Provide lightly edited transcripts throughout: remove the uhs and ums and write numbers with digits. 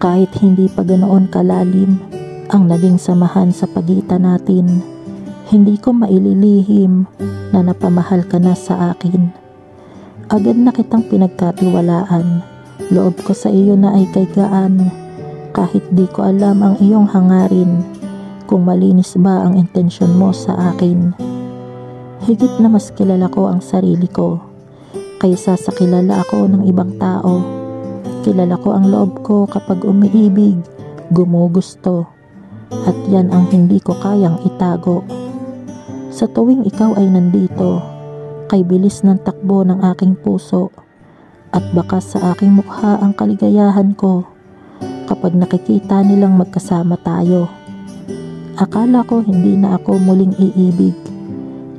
Kahit hindi pa ganoon kalalim ang naging samahan sa pagitan natin, hindi ko maililihim na napamahal ka na sa akin. Agad na kitang pinagkatiwalaan, loob ko sa iyo na ay kay gaan, kahit di ko alam ang iyong hangarin, kung malinis ba ang intensyon mo sa akin. Higit na mas kilala ko ang sarili ko, kaysa sa kilala ako ng ibang tao. Kilala ko ang loob ko kapag umiibig, gumugusto, at yan ang hindi ko kayang itago. Sa tuwing ikaw ay nandito, kay bilis ng takbo ng aking puso, at bakas sa aking mukha ang kaligayahan ko kapag nakikita nilang magkasama tayo. Akala ko hindi na ako muling iibig,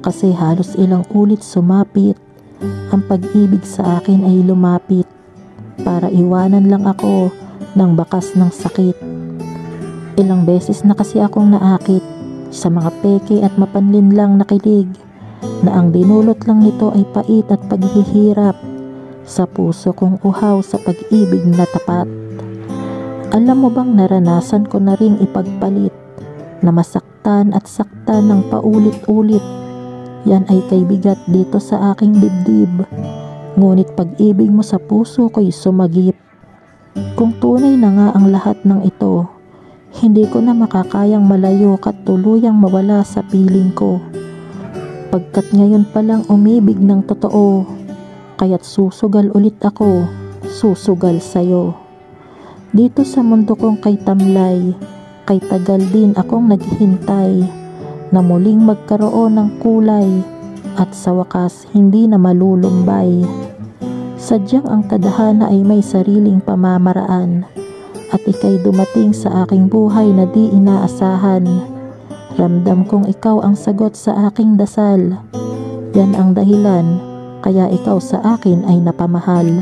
kasi halos ilang ulit sumapit, ang pag-ibig sa akin ay lumapit, para iwanan lang ako ng bakas ng sakit. Ilang beses na kasi akong naakit sa mga peke at mapanlinlang na kilig, na ang dinulot lang nito ay pait at paghihirap sa puso kong uhaw sa pag-ibig na tapat. Alam mo bang naranasan ko na ring ipagpalit na masaktan at saktan ng paulit-ulit? Yan ay kay bigat dito sa aking dibdib, ngunit pag-ibig mo sa puso ko'y sumagip. Kung tunay na nga ang lahat ng ito, hindi ko na makakayang malayo at tuluyang mawala sa piling ko. Pagkat ngayon palang umibig ng totoo, kaya't susugal ulit ako, susugal sa'yo. Dito sa mundo kong kay tamlay, kay tagal din akong naghihintay, na muling magkaroon ng kulay, at sa wakas hindi na malulumbay. Sadyang ang tadhana ay may sariling pamamaraan, at ika'y dumating sa aking buhay na di inaasahan. Ramdam kong ikaw ang sagot sa aking dasal. Yan ang dahilan kaya ikaw sa akin ay napamahal.